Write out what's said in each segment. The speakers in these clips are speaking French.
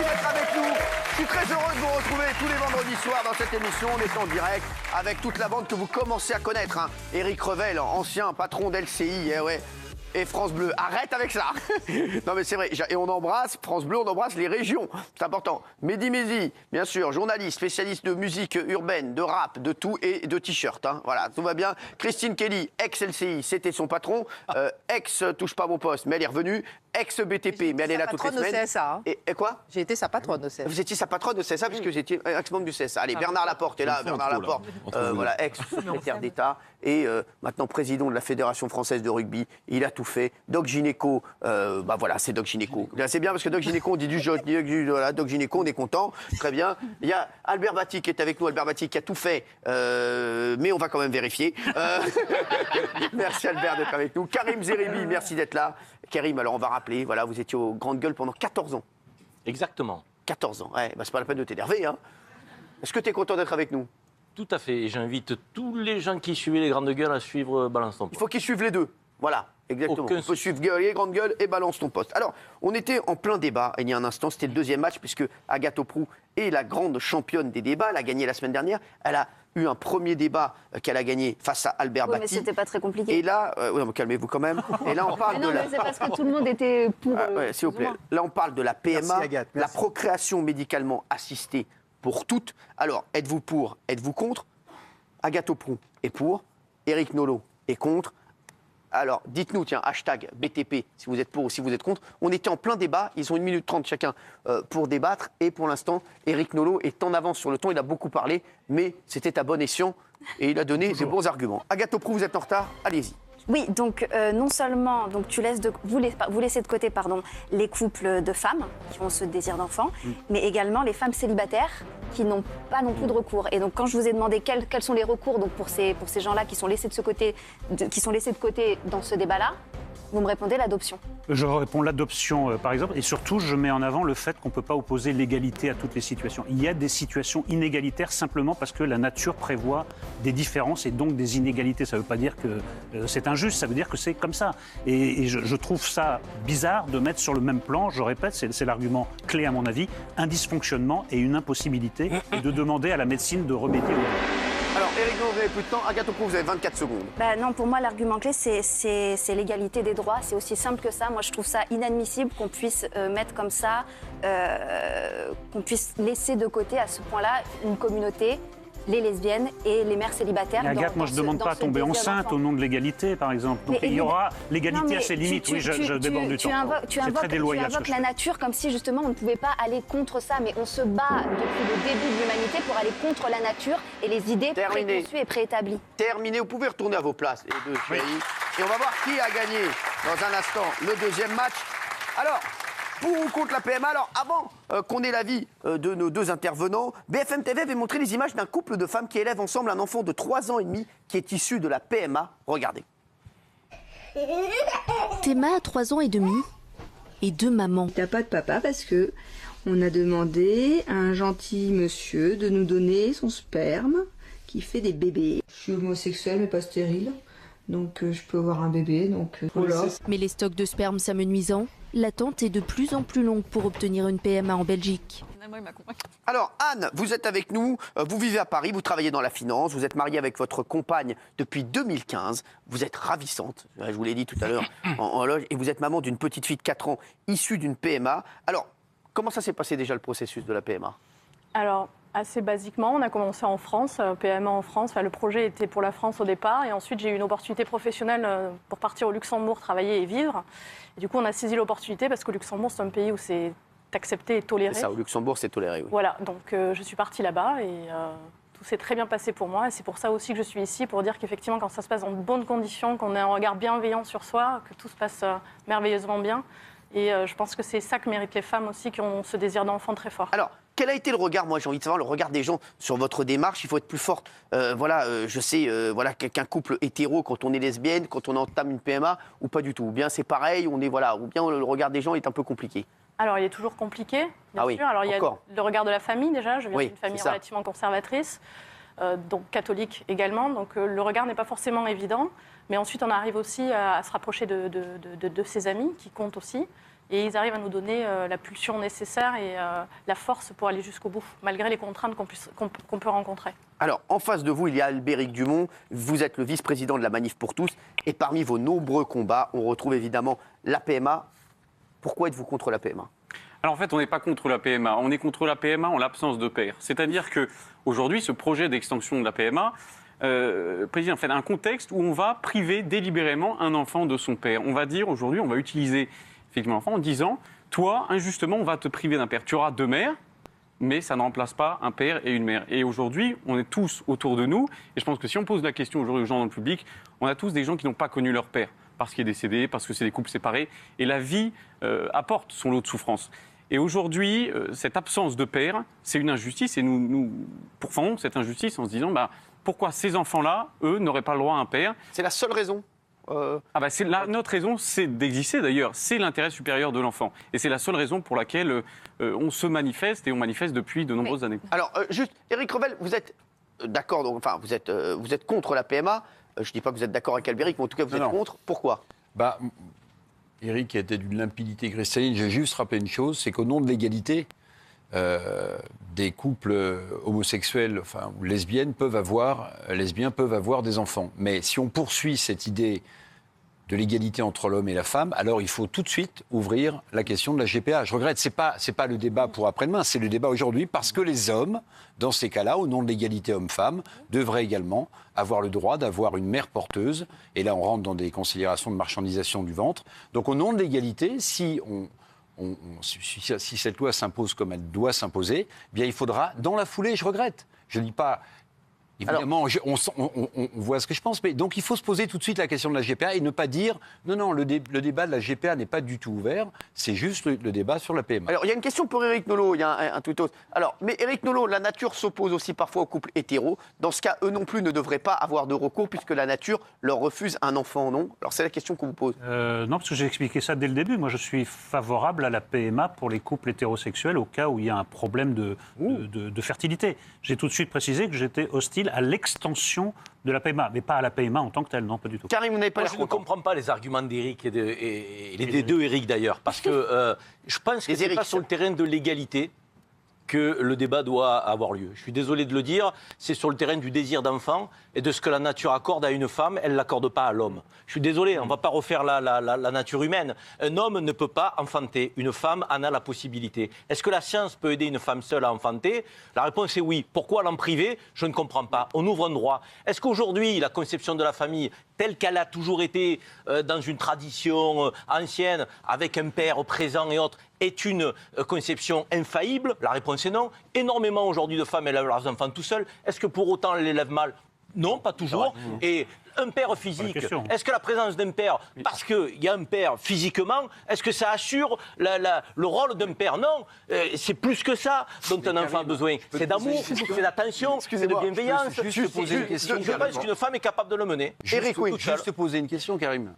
d'être avec nous. Je suis très heureux de vous retrouver tous les vendredis soirs dans cette émission. On est en direct avec toute la bande que vous commencez à connaître. Hein. Éric Revel, ancien patron d'LCI, ouais. Et France Bleu, arrête avec ça. Non mais c'est vrai, et on embrasse, France Bleu, on embrasse les régions, c'est important. Mehdi Maizy, bien sûr, journaliste, spécialiste de musique urbaine, de rap, de tout et de t-shirt. Hein. Voilà, tout va bien. Christine Kelly, ex-LCI, c'était son patron. Ex-touche pas mon poste, mais elle est revenue. Ex-BTP, mais elle est là toutes les semaines. Au CSA, hein. Et quoi? J'ai été sa patronne au CSA. Vous étiez sa patronne au CSA puisque vous étiez ex-membre du CSA. Allez, Bernard Laporte est là, Bernard Laporte, voilà, ex-secrétaire d'État et maintenant président de la Fédération française de rugby. Il a tout fait. Doc Gynéco, bah voilà, c'est Doc Gynéco. C'est bien parce que Doc Gynéco, on dit du jeu, voilà, Doc Gynéco, on est content, très bien. Il y a Albert Batti qui est avec nous, Albert Batti qui a tout fait, mais on va quand même vérifier. Merci Albert d'être avec nous. Karim Zeribi, merci d'être là. Karim, alors on va rappeler, voilà, vous étiez aux Grandes Gueules pendant 14 ans. Exactement. 14 ans, ouais, bah c'est pas la peine de t'énerver, hein. Est-ce que tu es content d'être avec nous? Tout à fait. Et j'invite tous les gens qui suivaient les Grandes Gueules à suivre Balance ton poste. Il faut qu'ils suivent les deux. Voilà, exactement. On peut suivre les Grandes Gueules et Balance ton poste. Alors, on était en plein débat il y a un instant. C'était le deuxième match puisque Agathe Auproux est la grande championne des débats. Elle a gagné la semaine dernière. Elle a eu un premier débat qu'elle a gagné face à Albert Batti. Mais c'était pas très compliqué. Et là, calmez-vous quand même. Et là, on parle mais non, mais c'est parce que tout le monde était pour. Ouais, s'il vous plaît. Là, on parle de la PMA, Merci, Agathe, la merci. procréation médicalement assistée pour toutes. Alors, êtes-vous pour, êtes-vous contre? Agathe Auproux est pour, Éric Nolot est contre. Alors, dites-nous, tiens, hashtag BTP, si vous êtes pour ou si vous êtes contre. On était en plein débat, ils ont 1 minute 30 chacun pour débattre. Et pour l'instant, Éric Nolot est en avance sur le ton, il a beaucoup parlé, mais c'était à bon escient et il a donné des bons arguments. Agathe Auproux, vous êtes en retard, allez-y. Oui, donc non seulement donc vous laissez de côté les couples de femmes qui ont ce désir d'enfant, mais également les femmes célibataires qui n'ont pas non plus de recours. Et donc quand je vous ai demandé quels sont les recours donc pour ces gens-là qui sont laissés de côté dans ce débat-là, vous me répondez l'adoption. Je réponds l'adoption, par exemple, et surtout, je mets en avant le fait qu'on ne peut pas opposer l'égalité à toutes les situations. Il y a des situations inégalitaires simplement parce que la nature prévoit des différences et donc des inégalités. Ça ne veut pas dire que c'est injuste, ça veut dire que c'est comme ça. Et je trouve ça bizarre de mettre sur le même plan, je répète, c'est l'argument clé à mon avis, un dysfonctionnement et une impossibilité, et de demander à la médecine de remédier au... Alors, Éric Nolot, vous avez plus de temps. Agathe Auproux, vous avez 24 secondes. Bah non, pour moi, l'argument clé, c'est l'égalité des droits. C'est aussi simple que ça. Moi, je trouve ça inadmissible qu'on puisse mettre comme ça, qu'on puisse laisser de côté à ce point-là une communauté, les lesbiennes et les mères célibataires. Mais Agathe, moi je ne demande pas à tomber enceinte au nom de l'égalité, par exemple. Donc il y aura l'égalité à ses limites. Oui, je déborde du temps. Tu invoques la nature comme si justement on ne pouvait pas aller contre ça, mais on se bat depuis le début de l'humanité pour aller contre la nature et les idées préconçues et préétablies. Terminé, vous pouvez retourner à vos places, les deux chéris. Et on va voir qui a gagné dans un instant le deuxième match. Alors, pour ou contre la PMA? Alors, avant qu'on ait l'avis de nos deux intervenants, BFM TV avait montré les images d'un couple de femmes qui élèvent ensemble un enfant de 3 ans et demi qui est issu de la PMA. Regardez. Théma a 3 ans et demi et 2 mamans. T'as pas de papa parce que on a demandé à un gentil monsieur de nous donner son sperme qui fait des bébés. Je suis homosexuelle mais pas stérile. Donc je peux avoir un bébé, donc voilà. Mais les stocks de sperme s'amenuisant, l'attente est de plus en plus longue pour obtenir une PMA en Belgique. Alors Anne, vous êtes avec nous, vous vivez à Paris, vous travaillez dans la finance, vous êtes mariée avec votre compagne depuis 2015, vous êtes ravissante, je vous l'ai dit tout à l'heure en loge, et vous êtes maman d'une petite fille de 4 ans issue d'une PMA. Alors, comment ça s'est passé déjà le processus de la PMA? Alors, assez basiquement, on a commencé en France, PMA en France. Enfin, le projet était pour la France au départ. Et ensuite, j'ai eu une opportunité professionnelle pour partir au Luxembourg, travailler et vivre. Et du coup, on a saisi l'opportunité parce que le Luxembourg, c'est un pays où c'est accepté et toléré. C'est ça, au Luxembourg, c'est toléré, oui. Voilà, donc je suis partie là-bas et tout s'est très bien passé pour moi. Et c'est pour ça aussi que je suis ici, pour dire qu'effectivement, quand ça se passe dans de bonnes conditions, qu'on ait un regard bienveillant sur soi, que tout se passe merveilleusement bien. Et je pense que c'est ça que méritent les femmes aussi, qui ont ce désir d'enfant très fort. Alors, quel a été le regard? Moi, j'ai envie de savoir le regard des gens sur votre démarche. Il faut être plus forte. Je sais, qu'un couple hétéro, quand on est lesbienne, quand on entame une PMA, ou pas du tout. Ou bien c'est pareil, ou bien le regard des gens est un peu compliqué. Alors, il est toujours compliqué, bien sûr. Alors, il y a le regard de la famille, déjà. Je viens d'une famille relativement conservatrice. donc catholiques également. Donc le regard n'est pas forcément évident. Mais ensuite, on arrive aussi à se rapprocher de ses amis, qui comptent aussi. Et ils arrivent à nous donner la pulsion nécessaire et la force pour aller jusqu'au bout, malgré les contraintes qu'on peut rencontrer. Alors, en face de vous, il y a Albéric Dumont. Vous êtes le vice-président de la Manif pour tous. Et parmi vos nombreux combats, on retrouve évidemment la PMA. Pourquoi êtes-vous contre la PMA ? Alors en fait, on n'est pas contre la PMA. On est contre la PMA en l'absence de père. C'est-à-dire qu'aujourd'hui, ce projet d'extension de la PMA préside en fait un contexte où on va priver délibérément un enfant de son père. On va dire aujourd'hui, on va utiliser effectivement l'enfant en disant, toi, injustement, on va te priver d'un père. Tu auras 2 mères, mais ça ne remplace pas un père et une mère. Et aujourd'hui, on est tous autour de nous. Et je pense que si on pose la question aujourd'hui aux gens dans le public, on a tous des gens qui n'ont pas connu leur père, parce qu'il est décédé, parce que c'est des couples séparés. Et la vie apporte son lot de souffrance. Et aujourd'hui, cette absence de père, c'est une injustice. Et nous pourfendons cette injustice en se disant, pourquoi ces enfants-là, eux, n'auraient pas le droit à un père ? C'est la seule raison Notre raison, c'est d'exister d'ailleurs. C'est l'intérêt supérieur de l'enfant. Et c'est la seule raison pour laquelle on se manifeste et on manifeste depuis de nombreuses années. Alors, juste, Éric Revel, vous êtes d'accord, vous êtes contre la PMA. Je ne dis pas que vous êtes d'accord avec Albéric, mais en tout cas, vous êtes contre. Pourquoi ? Éric était d'une limpidité cristalline. Je vais juste rappeler une chose, c'est qu'au nom de l'égalité, des couples homosexuels, ou lesbiens peuvent avoir des enfants. Mais si on poursuit cette idée de l'égalité entre l'homme et la femme, alors il faut tout de suite ouvrir la question de la GPA. Je regrette, c'est pas le débat pour après-demain, c'est le débat aujourd'hui, parce que les hommes, dans ces cas-là, au nom de l'égalité homme-femme, devraient également avoir le droit d'avoir une mère porteuse. Et là, on rentre dans des considérations de marchandisation du ventre. Donc, au nom de l'égalité, si cette loi s'impose comme elle doit s'imposer, eh bien, il faudra, dans la foulée, je regrette, je ne dis pas... Évidemment, on voit ce que je pense, mais donc il faut se poser tout de suite la question de la GPA et ne pas dire non, le débat de la GPA n'est pas du tout ouvert, c'est juste le débat sur la PMA. Alors il y a une question pour Éric Nolot, il y a un tweetos. Alors, mais Éric Nolot, la nature s'oppose aussi parfois aux couples hétéros. Dans ce cas, eux non plus ne devraient pas avoir de recours puisque la nature leur refuse un enfant, non ? Alors c'est la question qu'on vous pose. Non, parce que j'ai expliqué ça dès le début. Moi, je suis favorable à la PMA pour les couples hétérosexuels au cas où il y a un problème de fertilité. J'ai tout de suite précisé que j'étais hostile à l'extension de la PMA, mais pas à la PMA en tant que telle, non, pas du tout. Karim, vous n'avez pas Moi, je ne comprends pas les arguments d'Éric et des deux Éric d'ailleurs, parce que je pense que ce n'est pas sur le terrain de l'égalité que le débat doit avoir lieu. Je suis désolé de le dire, c'est sur le terrain du désir d'enfant et de ce que la nature accorde à une femme, elle ne l'accorde pas à l'homme. Je suis désolé, on ne va pas refaire la nature humaine. Un homme ne peut pas enfanter, une femme en a la possibilité. Est-ce que la science peut aider une femme seule à enfanter ? La réponse est oui. Pourquoi l'en priver ? Je ne comprends pas. On ouvre un droit. Est-ce qu'aujourd'hui, la conception de la famille, telle qu'elle a toujours été dans une tradition ancienne, avec un père présent et autres, est une conception infaillible ? La réponse est non. Énormément aujourd'hui de femmes élèvent leurs enfants tout seuls. Est-ce que pour autant elles l'élèvent mal ? Non, pas toujours. Et un père physique, est-ce que la présence d'un père, parce qu'il y a un père physiquement, est-ce que ça assure le rôle d'un père ? Non, c'est plus que ça dont un enfant a besoin. C'est d'amour, c'est d'attention, c'est de bienveillance. Je pense qu'une femme est capable de le mener. Juste te poser une question, Karim.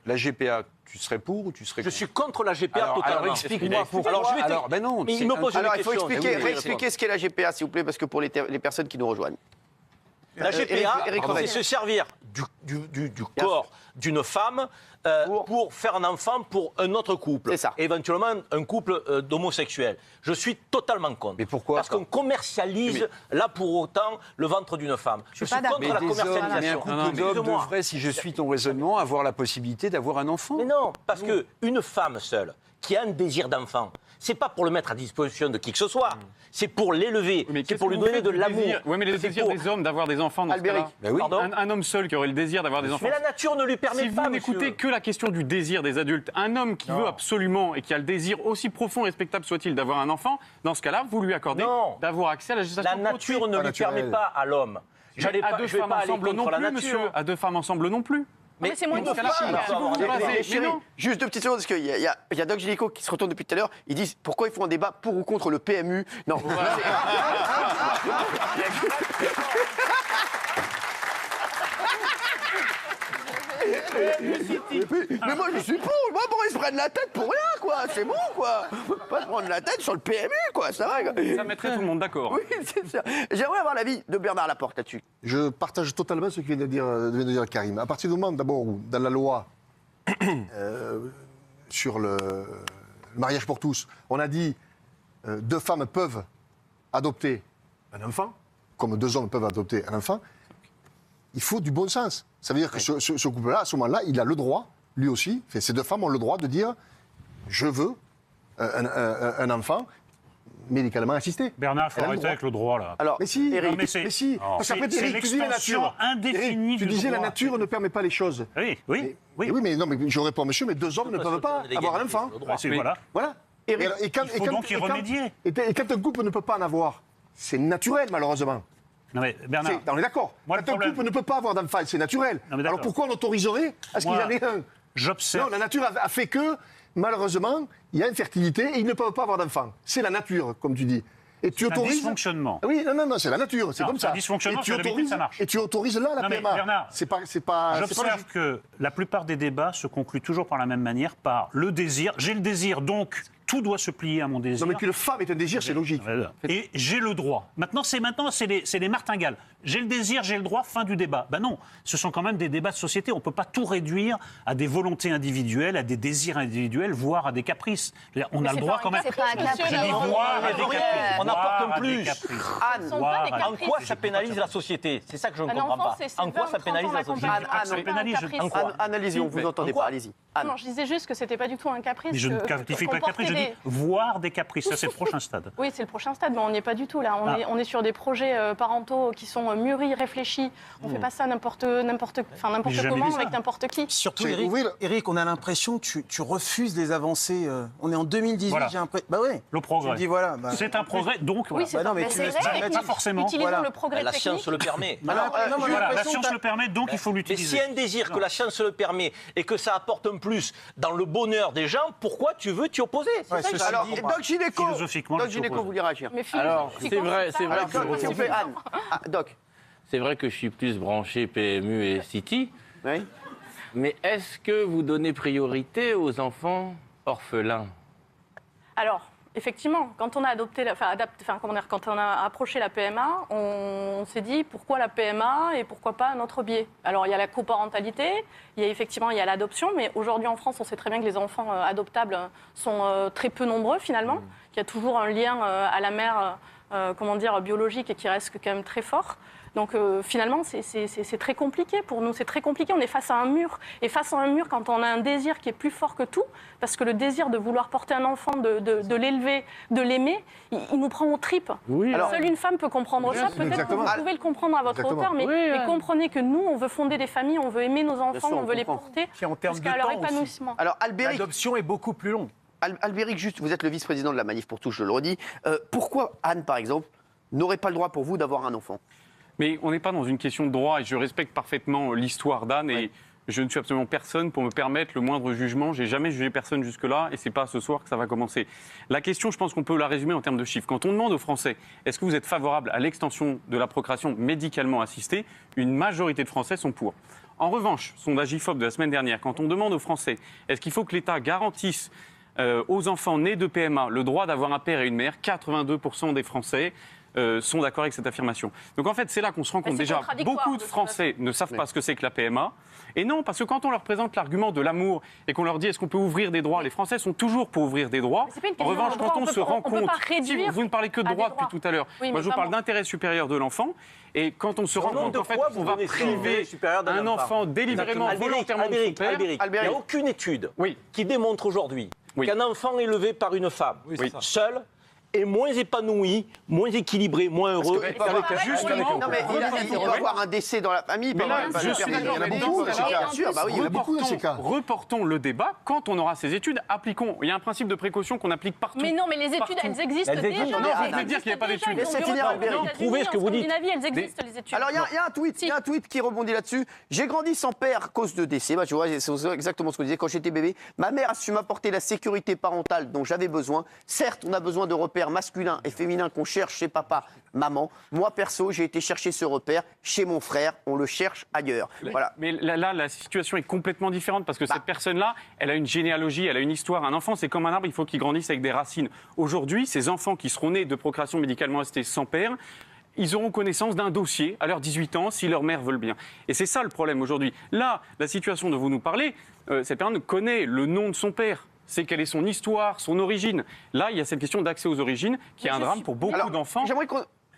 La GPA, tu serais pour ou tu serais contre ? Je suis contre la GPA totalement. Alors explique-moi pourquoi. Il faut expliquer ce qu'est la GPA, s'il vous plaît, parce que pour les personnes qui nous rejoignent. La GPA, c'est se servir du corps d'une femme pour faire un enfant pour un autre couple. C'est ça. Et éventuellement un couple d'homosexuels. Je suis totalement contre. Mais pourquoi ? Parce qu'on commercialise, là pour autant, le ventre d'une femme. Je suis contre la commercialisation. Mais un couple d'hommes devrait, si je suis ton raisonnement, avoir la possibilité d'avoir un enfant. Mais non, parce qu'une femme seule qui a un désir d'enfant, c'est pas pour le mettre à disposition de qui que ce soit, c'est pour l'élever, c'est pour lui donner de l'amour. Oui, mais le désir des hommes d'avoir des enfants dans ce cas-là. Oui. Un homme seul qui aurait le désir d'avoir des enfants. Mais la nature ne lui permet pas. Si vous n'écoutez que la question du désir des adultes, un homme qui veut absolument et qui a le désir aussi profond et respectable soit-il d'avoir un enfant, dans ce cas-là, vous lui accordez d'avoir accès à la gestation. La nature ne lui permet pas à l'homme. À deux femmes ensemble non plus, monsieur. À deux femmes ensemble non plus. Mais c'est moins Juste 2 petites secondes, parce qu'il y a Doc Gynéco qui se retourne depuis tout à l'heure. Ils disent pourquoi ils font un débat pour ou contre le PMU. Non. Mais moi, je suis pour. Moi, pour ils se prennent la tête pour rien, quoi. C'est bon, quoi. Pas se prendre la tête sur le PMU, quoi. Ça va, quoi. Ça mettrait tout le monde d'accord. Oui, c'est ça. J'aimerais avoir l'avis de Bernard Laporte là-dessus. Je partage totalement ce que vient de dire Karim. À partir du moment, d'abord, où dans la loi sur le mariage pour tous, on a dit 2 femmes peuvent adopter un enfant, comme 2 hommes peuvent adopter un enfant, il faut du bon sens. Ça veut dire que ce couple-là, à ce moment-là, il a le droit, lui aussi, ces 2 femmes ont le droit de dire « je veux un enfant ». Médicalement assisté. Bernard, il faut arrêter avec le droit, là. Alors, mais si, Eric, mais si. Parce qu'après, Eric, tu dis la nature. Indéfinie Eric, tu disais droit. la nature ne permet pas les choses. Oui. Oui, mais non, mais je réponds, monsieur, mais 2 hommes ne peuvent pas avoir un enfant. Voilà. Il faut donc y remédier. Et quand un couple ne peut pas en avoir, c'est naturel, malheureusement. Non mais Bernard, on est d'accord. Quand un couple ne peut pas avoir d'enfant, c'est naturel. Alors pourquoi on autoriserait à ce qu'il y en ait un? J'observe. Non, la nature a fait que, malheureusement, il y a infertilité et ils ne peuvent pas avoir d'enfant. C'est la nature, comme tu dis. Et tu autorises. Un dysfonctionnement. Oui, non, c'est la nature, c'est comme ça. Un dysfonctionnement, sur l'habitude, ça marche. Et tu autorises là la PMA. Bernard, c'est pas. J'observe que la plupart des débats se concluent toujours par la même manière, par le désir. J'ai le désir, donc tout doit se plier à mon désir. Non, mais qu'une femme ait un désir, c'est logique. Et j'ai le droit. Maintenant, c'est les martingales. J'ai le désir, j'ai le droit, fin du débat. Ben non, ce sont quand même des débats de société. On ne peut pas tout réduire à des volontés individuelles, à des désirs individuels, voire à des caprices. On a le droit quand même. C'est pas un caprice. Voire à des caprices. On apporte plus. Anne, en quoi ça pénalise la société? C'est ça que je ne comprends pas. En quoi ça pénalise la société? Allez-y, on vous entendez pas, allez-y. Non, je disais juste que c'était pas du tout un caprice. Mais je ne qualifie pas de caprice, je dis voir des caprices. Ça, c'est le prochain stade. Oui, c'est le prochain stade, mais on n'y est pas du tout là. On est sur des projets parentaux qui sont mûris, réfléchis. On ne fait pas ça n'importe comment avec n'importe qui. Surtout, Eric, on a l'impression que tu refuses des avancées. On est en 2018, voilà. j'ai l'impression. Bah oui. Le progrès. Tu dis, voilà, c'est un progrès, donc oui, voilà. pas forcément. Utilisons le progrès la technique. science le permet. La science le permet, donc il faut l'utiliser. Mais s'il y a un désir que la science le permet et que ça apporte un plus dans le bonheur des gens, pourquoi tu veux t'y opposer? Alors, Doc Gynéco, vous voulez réagir? Alors, c'est vrai que Anne. Doc. C'est vrai que je suis plus branché PMU et City. Oui. Mais est-ce que vous donnez priorité aux enfants orphelins? Alors, effectivement, quand on a quand on a approché la PMA, on s'est dit pourquoi la PMA et pourquoi pas un autre biais. Alors il y a la coparentalité, il y a l'adoption, mais aujourd'hui en France, on sait très bien que les enfants adoptables sont très peu nombreux finalement, qu'il y a toujours un lien à la mère, biologique et qui reste quand même très fort. Donc finalement, c'est très compliqué pour nous, c'est très compliqué. On est face à un mur. Et face à un mur, quand on a un désir qui est plus fort que tout, parce que le désir de vouloir porter un enfant, de l'élever, de l'aimer, il nous prend aux tripes. Oui. Alors, seule une femme peut comprendre ça. Peut-être que vous pouvez le comprendre à votre hauteur, mais comprenez que nous, on veut fonder des familles, on veut aimer nos enfants, on veut les porter jusqu'à leur épanouissement. Alors, Albéric, l'adoption est beaucoup plus longue. Albéric, juste, vous êtes le vice-président de la Manif pour tous, je le redis. Pourquoi Anne, par exemple, n'aurait pas le droit pour vous d'avoir un enfant? Mais on n'est pas dans une question de droit et je respecte parfaitement l'histoire d'Anne et je ne suis absolument personne pour me permettre le moindre jugement. J'ai jamais jugé personne jusque-là et c'est pas ce soir que ça va commencer. La question, je pense qu'on peut la résumer en termes de chiffres. Quand on demande aux Français, est-ce que vous êtes favorable à l'extension de la procréation médicalement assistée, une majorité de Français sont pour. En revanche, sondage IFOP de la semaine dernière, quand on demande aux Français, est-ce qu'il faut que l'État garantisse aux enfants nés de PMA le droit d'avoir un père et une mère, 82% des Français sont d'accord avec cette affirmation. Donc en fait, c'est là qu'on se rend compte déjà, beaucoup de Français ne savent pas ce que c'est que la PMA. Et non, parce que quand on leur présente l'argument de l'amour et qu'on leur dit est-ce qu'on peut ouvrir des droits, les Français sont toujours pour ouvrir des droits. En revanche, quand on se rend compte, si vous ne parlez que de droits depuis tout à l'heure, moi je vous parle d'intérêt supérieur de l'enfant. Et quand on se rend compte qu'en fait, on va priver un enfant délibérément, volontairement de son père, il n'y a aucune étude qui démontre aujourd'hui qu'un enfant élevé par une femme seule est moins épanoui, moins équilibré, moins heureux. Il peut avoir un décès dans la famille. Mais là, je suis d'accord. Il y a beaucoup de ces cas. Reportons le débat. Quand on aura ces études, appliquons. Il y a un principe de précaution qu'on applique partout. Mais non, mais les études, elles existent déjà. Non, vous pouvez dire qu'il n'y a pas d'études. Prouvez ce que vous dites. Elles existent, les études. Alors, il y a un tweet qui rebondit là-dessus. J'ai grandi sans père à cause de décès. Tu vois, c'est exactement ce que je disais quand j'étais bébé. Ma mère a su m'apporter la sécurité parentale dont j'avais besoin. Certes, on a besoin de repères repère masculin et féminin qu'on cherche chez papa, maman. Moi, perso, j'ai été chercher ce repère chez mon frère. On le cherche ailleurs. Voilà. Mais là, la situation est complètement différente parce que cette personne-là, elle a une généalogie, elle a une histoire. Un enfant, c'est comme un arbre, il faut qu'il grandisse avec des racines. Aujourd'hui, ces enfants qui seront nés de procréation médicalement assistée sans père, ils auront connaissance d'un dossier à leurs 18 ans si leur mère veut le bien. Et c'est ça le problème aujourd'hui. Là, la situation dont vous nous parlez, cette personne connaît le nom de son père. C'est quelle est son histoire, son origine. Là, il y a cette question d'accès aux origines qui est un drame pour beaucoup d'enfants.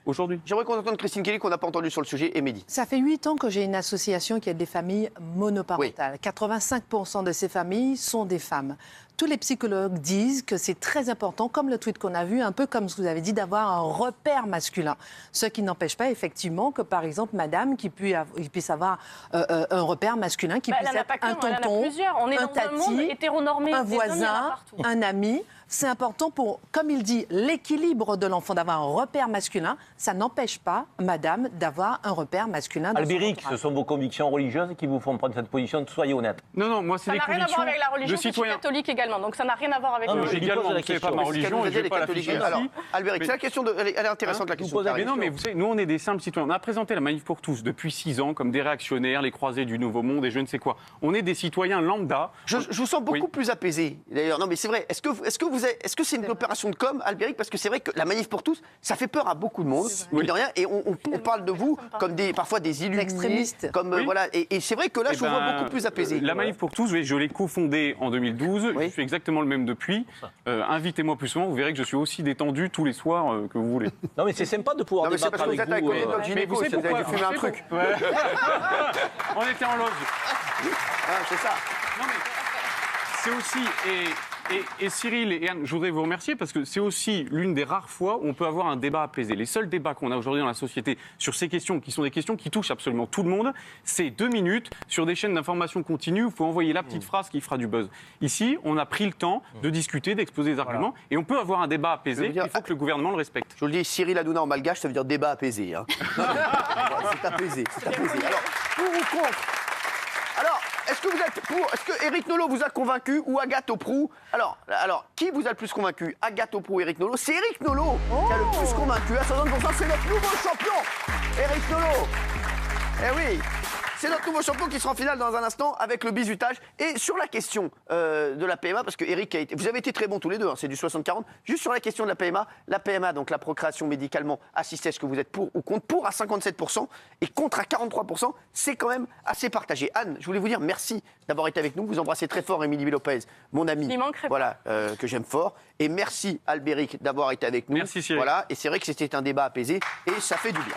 Aujourd'hui. J'aimerais qu'on entende Christine Kelly, qu'on n'a pas entendu sur le sujet, et Mehdi. Ça fait 8 ans que j'ai une association qui aide des familles monoparentales. Oui. 85% de ces familles sont des femmes. Tous les psychologues disent que c'est très important, comme le tweet qu'on a vu, un peu comme ce que vous avez dit, d'avoir un repère masculin. Ce qui n'empêche pas effectivement que, par exemple, madame qui puisse avoir un repère masculin, qui puisse être un tonton, un tati, un voisin, un ami. C'est important pour, comme il dit, l'équilibre de l'enfant, d'avoir un repère masculin. Ça n'empêche pas, madame, d'avoir un repère masculin. Albéric, ce sont vos convictions religieuses qui vous font prendre cette position. Soyez honnête. Non, moi, c'est des convictions de citoyens. Ça n'a rien à voir avec la religion, je suis catholique également. Donc ça n'a rien à voir avec la religion. Également, vous savez pas ma religion, je ne vais pas l'afficher ici. Alors, Albéric, c'est la question, elle est intéressante, la question. Mais non, mais vous savez, nous, on est des simples citoyens. On a présenté la Manif pour tous depuis 6 ans comme des réactionnaires, les croisés du Nouveau Monde et je ne sais quoi. On est des citoyens lambda. Je vous sens beaucoup plus apaisé, d'ailleurs. Non, mais c'est vrai. Est-ce que c'est une opération de com, Albéric? Parce que c'est vrai que la Manif pour tous, ça fait peur à beaucoup de monde, mine de rien, et on parle de vous comme parfois des illuminés, extrémistes. Voilà, et c'est vrai que là, je vous vois beaucoup plus apaisé. La Manif pour tous, je l'ai cofondée en 2012, je suis exactement le même depuis. Invitez-moi plus souvent, vous verrez que je suis aussi détendu tous les soirs que vous voulez. Non, mais c'est sympa de pouvoir débattre avec vous. Mais vous savez pourquoi vous avez dû fumer un truc. On était en loge. C'est ça. Non, mais c'est aussi... Et Cyril et Anne, je voudrais vous remercier parce que c'est aussi l'une des rares fois où on peut avoir un débat apaisé. Les seuls débats qu'on a aujourd'hui dans la société sur ces questions, qui sont des questions qui touchent absolument tout le monde, c'est 2 minutes sur des chaînes d'information continue où il faut envoyer la petite phrase qui fera du buzz. Ici, on a pris le temps de discuter, d'exposer des arguments et on peut avoir un débat apaisé. Il faut que le gouvernement le respecte. Je vous le dis, Cyril Hanouna en malgache, ça veut dire débat apaisé. Hein. C'est apaisé, c'est apaisé. Alors, pour ou contre? Alors, est-ce que vous êtes pour? Est-ce que Éric Nolot vous a convaincu ou Agathe Auproux? Alors, qui vous a le plus convaincu? Agathe Auproux ou Éric Nolot? C'est Éric Nolot qui a le plus convaincu. À 60%, c'est notre nouveau champion, Éric Nolot. Eh oui, c'est notre nouveau champion qui sera en finale dans un instant avec le bizutage. Et sur la question de la PMA, parce que Éric a été... Vous avez été très bons tous les deux, hein, c'est du 60-40. Juste sur la question de la PMA, donc la procréation médicalement assistée, est-ce que vous êtes pour ou contre? Pour à 57% et contre à 43%, c'est quand même assez partagé. Anne, je voulais vous dire merci d'avoir été avec nous. Vous embrassez très fort Émilie Lopez, mon ami, voilà, que j'aime fort. Et merci Albéric d'avoir été avec nous. Merci Cyril. Voilà, et c'est vrai que c'était un débat apaisé et ça fait du bien.